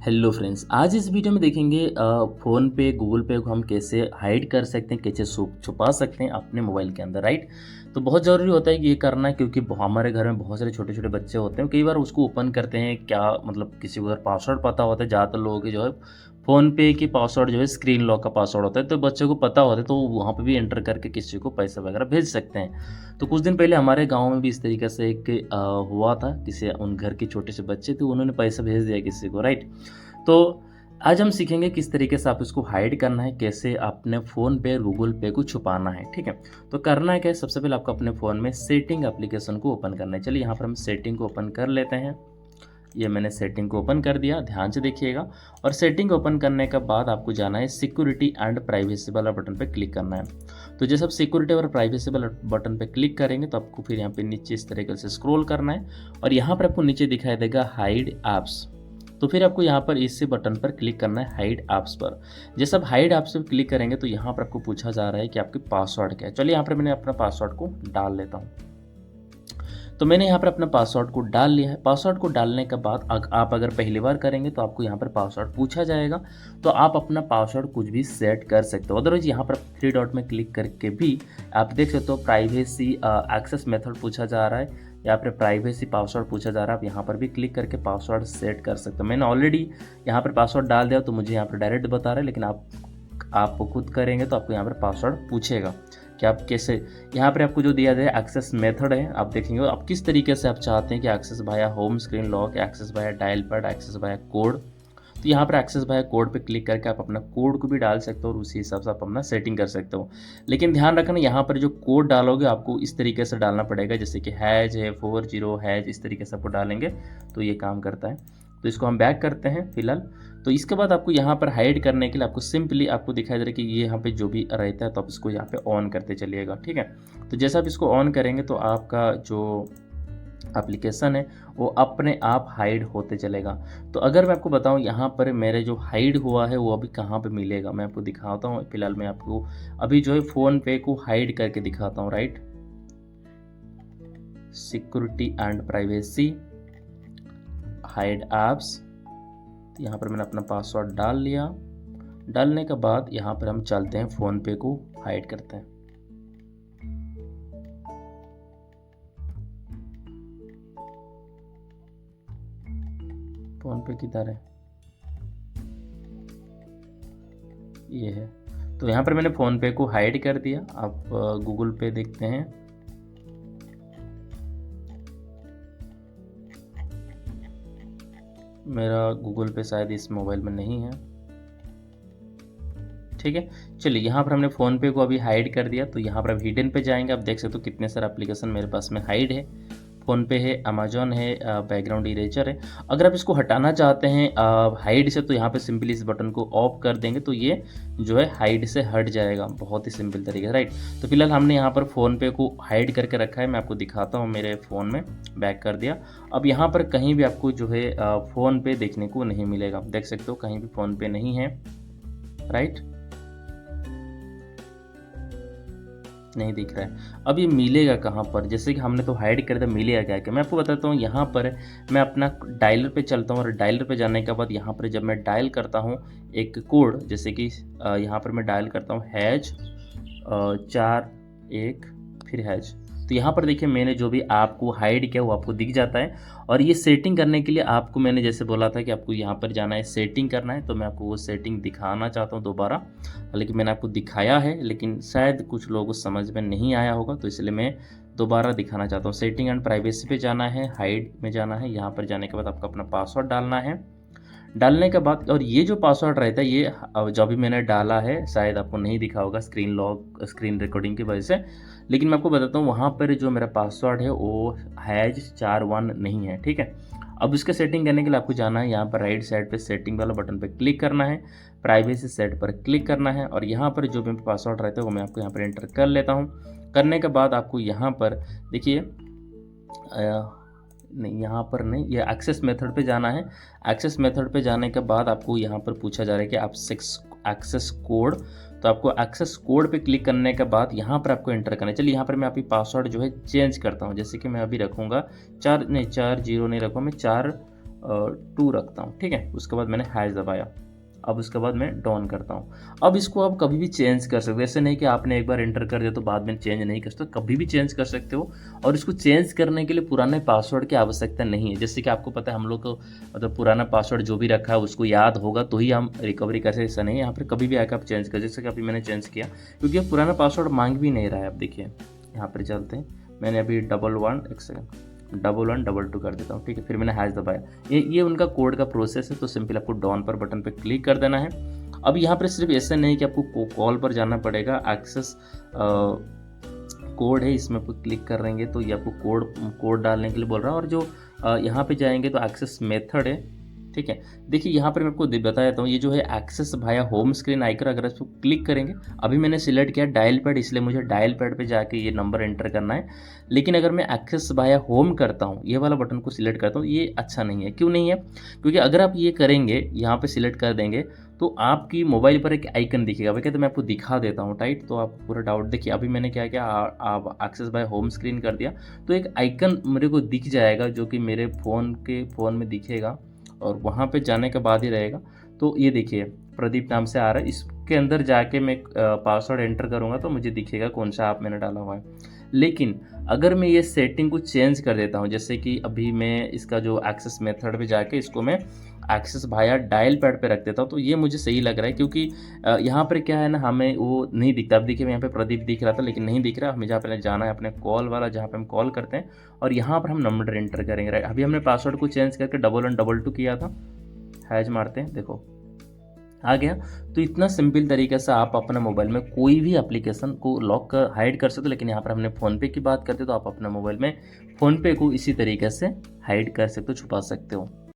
Hello friends, आज इस video में देखेंगे फ़ोन पे गूगल पे को हम कैसे हाइड कर सकते हैं, कैसे छुपा सकते हैं अपने मोबाइल के अंदर, राइट। तो बहुत ज़रूरी होता है कि ये करना, क्योंकि हमारे घर में बहुत सारे छोटे छोटे बच्चे होते हैं। कई बार उसको ओपन करते हैं, क्या मतलब किसी को अगर पासवर्ड पता होता है, ज़्यादातर लोगों के जो है फ़ोन पे की पासवर्ड जो है स्क्रीन लॉक का पासवर्ड होता है, तो बच्चे को पता होता है तो वहाँ पे भी एंटर करके किसी को पैसा वगैरह भेज सकते हैं। तो कुछ दिन पहले हमारे गांव में भी इस तरीके से एक हुआ था। किसी उन घर के छोटे से बच्चे थे, उन्होंने पैसा भेज दिया किसी को, राइट। तो आज हम सीखेंगे किस तरीके से आप इसको हाइड करना है, कैसे अपने फ़ोन पे गूगल पे को छुपाना है, ठीक है। तो करना है क्या है, सबसे पहले आपको अपने फ़ोन में सेटिंग एप्लीकेशन को ओपन करना है। चलिए यहाँ पर हम सेटिंग को ओपन कर लेते हैं। ये मैंने सेटिंग को ओपन कर दिया, ध्यान से देखिएगा। और सेटिंग ओपन करने के बाद आपको जाना है सिक्योरिटी एंड प्राइवेसी वाला बटन पे क्लिक करना है। तो जैसे आप सिक्योरिटी और प्राइवेसी वाला बटन पे क्लिक करेंगे तो आपको फिर यहाँ पे नीचे इस तरीके से स्क्रॉल करना है और यहाँ पर आपको नीचे दिखाई देगा हाइड ऐप्स। तो फिर आपको यहाँ पर इसी बटन पर क्लिक करना है, हाइड ऐप्स पर। जैसे आप हाइड ऐप्स पर क्लिक करेंगे तो यहाँ पर आपको पूछा जा रहा है कि आपके पासवर्ड क्या है। चलिए यहाँ पर मैंने अपना पासवर्ड को डाल लेता हूँ। तो मैंने यहाँ पर अपना पासवर्ड को डाल लिया है। पासवर्ड को डालने के बाद आप अगर पहली बार करेंगे तो आपको यहाँ पर पासवर्ड पूछा जाएगा, तो आप अपना पासवर्ड कुछ भी सेट कर सकते हो। अदरवाइज यहाँ पर थ्री डॉट में क्लिक करके भी आप देख सकते हो प्राइवेसी एक्सेस मेथड पूछा जा रहा है, या फिर प्राइवेसी पासवर्ड पूछा जा रहा है। आप यहाँ पर भी क्लिक करके पासवर्ड सेट कर सकते हो। मैंने ऑलरेडी यहाँ पर पासवर्ड डाल दिया तो मुझे यहाँ पर डायरेक्ट बता रहा है, लेकिन आप खुद करेंगे तो आपको यहाँ पर पासवर्ड पूछेगा कि आप कैसे। यहाँ पर आपको जो दिया जाए एक्सेस मेथड है, आप देखेंगे आप किस तरीके से आप चाहते हैं कि access via home screen lock, access via dial pad, access via code. तो यहाँ पर एक्सेस वाया कोड पे क्लिक करके आप अपना कोड को भी डाल सकते हो और उसी हिसाब से आप अपना सेटिंग कर सकते हो। लेकिन ध्यान रखना, यहाँ पर जो कोड डालोगे आपको इस तरीके से डालना पड़ेगा, जैसे कि हैज है 40 हैज, इस तरीके से आपको डालेंगे तो ये काम करता है। तो इसको हम बैक करते हैं फिलहाल। तो इसके बाद आपको यहाँ पर हाइड करने के लिए आपको सिंपली आपको दिखाई दे रहा है कि ये यहाँ पे जो भी रहता है तो आप इसको यहाँ पे ऑन करते चलिएगा, ठीक है। तो जैसा आप इसको ऑन करेंगे तो आपका जो एप्लीकेशन है वो अपने आप हाइड होते चलेगा। तो अगर मैं आपको बताऊं यहाँ पर मेरे जो हाइड हुआ है वो अभी कहाँ पे मिलेगा, मैं आपको दिखाता हूँ। फिलहाल मैं आपको अभी जो है फ़ोन पे को हाइड करके दिखाता हूँ, right. Security and privacy, hide apps. यहाँ पर मैंने अपना पासवर्ड डाल लिया। डालने के बाद यहाँ पर हम चलते हैं फ़ोन पे को हाइड करते हैं। फ़ोन पे किधर है, ये है। तो यहाँ पर मैंने फ़ोन पे को हाइड कर दिया। आप गूगल पे देखते हैं। मेरा गूगल पे शायद इस मोबाइल में नहीं है, ठीक है। चलिए यहाँ पर हमने फ़ोन पे को अभी हाइड कर दिया। तो यहाँ पर अब हिडन पे जाएंगे, आप देख सकते हो कितने सारे एप्लीकेशन मेरे पास में हाइड है। फ़ोन पे है, अमेजॉन है, बैकग्राउंड इरेजर है। अगर आप इसको हटाना चाहते हैं हाइड से तो यहाँ पे सिंपली इस बटन को ऑफ कर देंगे तो ये जो है हाइड से हट जाएगा, बहुत ही सिंपल तरीके से, राइट। तो फिलहाल हमने यहाँ पर फ़ोन पे को हाइड करके रखा है। मैं आपको दिखाता हूँ, मेरे फ़ोन में बैक कर दिया। अब यहाँ पर कहीं भी आपको जो है फ़ोन पे देखने को नहीं मिलेगा, आप देख सकते हो कहीं भी फ़ोन पे नहीं है, राइट, नहीं दिख रहा है। अब ये मिलेगा कहाँ पर, जैसे कि हमने तो हाइड कर दिया, मिलेगा क्या कि मैं आपको बताता हूँ। यहाँ पर मैं अपना डायलर पे चलता हूँ और डायलर पे जाने के बाद यहाँ पर जब मैं डायल करता हूँ एक कोड, जैसे कि यहाँ पर मैं डायल करता हूँ हैज 41 फिर हैज। तो यहाँ पर देखिए मैंने जो भी आपको हाइड किया वो आपको दिख जाता है। और ये सेटिंग करने के लिए आपको मैंने जैसे बोला था कि आपको यहाँ पर जाना है, सेटिंग करना है, तो मैं आपको वो सेटिंग दिखाना चाहता हूँ दोबारा। हालांकि मैंने आपको दिखाया है लेकिन शायद कुछ लोगों को समझ में नहीं आया होगा, तो इसलिए मैं दोबारा दिखाना चाहता हूँ। सेटिंग एंड प्राइवेसी पे जाना है, हाइड में जाना है। यहाँ पर जाने के बाद आपको अपना पासवर्ड डालना है। डालने के बाद और ये जो पासवर्ड रहता है ये जो भी मैंने डाला है शायद आपको नहीं दिखा होगा स्क्रीन लॉक, स्क्रीन रिकॉर्डिंग की वजह से, लेकिन मैं आपको बताता हूँ वहाँ पर जो मेरा पासवर्ड है वो हैज 41 नहीं है, ठीक है। अब इसके सेटिंग करने के लिए आपको जाना है यहाँ पर राइट साइड पे सेटिंग वाला बटन पे क्लिक करना है, प्राइवेसी सेट पर क्लिक करना है और यहाँ पर जो भी पासवर्ड रहता है वो मैं आपको यहाँ पर एंटर कर लेता हूँ। करने के बाद आपको यहाँ पर देखिए नहीं, यहाँ पर नहीं, ये एक्सेस मेथड पे जाना है। एक्सेस मेथड पे जाने के बाद आपको यहाँ पर पूछा जा रहा है कि आप एक्सेस कोड, तो आपको एक्सेस कोड पे क्लिक करने के बाद यहाँ पर आपको एंटर करना है। चलिए यहाँ पर मैं अभी पासवर्ड जो है चेंज करता हूँ, जैसे कि मैं अभी रखूँगा 4 0 नहीं रखूँगा, मैं 2 रखता हूँ, ठीक है। उसके बाद मैंने हैश दबाया, अब उसके बाद मैं डन करता हूँ। अब इसको आप कभी भी चेंज कर सकते हो, ऐसे नहीं कि आपने एक बार एंटर कर दिया तो बाद में चेंज नहीं कर सकते, कभी भी चेंज कर सकते हो। और इसको चेंज करने के लिए पुराने पासवर्ड की आवश्यकता नहीं है। जैसे कि आपको पता है हम लोग को मतलब पुराना पासवर्ड जो भी रखा है उसको याद होगा तो ही हम रिकवरी कर सकते, ऐसा नहीं है। यहाँ पर कभी भी आकर आप चेंज कर, जैसे कि अभी मैंने चेंज किया क्योंकि अब पुराना पासवर्ड मांग भी नहीं रहा है। अब देखिए यहाँ पर चलते हैं, मैंने अभी 11 एक सेकंड 1112 कर देता हूँ, ठीक है। फिर मैंने हैश दबाया, ये उनका कोड का प्रोसेस है। तो सिंपल आपको डॉन पर बटन पे क्लिक कर देना है। अब यहाँ पर सिर्फ ऐसा नहीं कि आपको कॉल पर जाना पड़ेगा, एक्सेस कोड है इसमें आपको क्लिक कर देंगे तो ये आपको कोड डालने के लिए बोल रहा है। और जो यहाँ पे जाएंगे तो एक्सेस मेथड है, ठीक है। देखिए यहाँ पर मैं आपको बता देता हूँ, ये जो है एक्सेस भाया होम स्क्रीन आइकन, अगर इसको क्लिक करेंगे, अभी मैंने सिलेक्ट किया डायल पैड, इसलिए मुझे डायल पैड पे जाके ये नंबर एंटर करना है। लेकिन अगर मैं एक्सेस भाया होम करता हूँ, ये वाला बटन को सिलेक्ट करता हूँ, ये अच्छा नहीं है। क्यों नहीं है? क्योंकि अगर आप ये करेंगे, यहाँ पे सिलेक्ट कर देंगे तो आपकी मोबाइल पर एक आइकन दिखेगा। वह कहते हैं मैं आपको दिखा देता हूँ टाइट, तो आपको पूरा डाउट। देखिए अभी मैंने क्या किया, आप एक्सेस बाय होम स्क्रीन कर दिया तो एक आइकन मेरे को दिख जाएगा जो कि मेरे फ़ोन में दिखेगा और वहाँ पे जाने के बाद ही रहेगा। तो ये देखिए प्रदीप नाम से आ रहा है, इसके अंदर जाके मैं पासवर्ड एंटर करूँगा तो मुझे दिखेगा कौन सा ऐप मैंने डाला हुआ है। लेकिन अगर मैं ये सेटिंग को चेंज कर देता हूँ, जैसे कि अभी मैं इसका जो एक्सेस मेथड पे जाके इसको मैं एक्सेस भाया डायल पैड पे रख देता हूँ, तो ये मुझे सही लग रहा है। क्योंकि यहाँ पर क्या है ना, हमें वो नहीं दिखता। अब देखिए यहाँ पे प्रदीप दिख रहा था लेकिन नहीं दिख रहा। हमें जहाँ पे जाना है अपने कॉल वाला, जहाँ पे हम कॉल करते हैं, और यहाँ पर हम नंबर एंटर करेंगे, राइट। अभी हमने पासवर्ड को चेंज करके 1112 किया था, हैज मारते हैं, देखो आ गया। तो इतना सिंपल तरीके से आप अपने मोबाइल में कोई भी एप्लीकेशन को लॉक कर हाइड कर सकते हो। लेकिन यहाँ पर हमने फ़ोनपे की बात करते तो आप अपने मोबाइल में फ़ोनपे को इसी तरीके से हाइड कर सकते हो, छुपा सकते हो।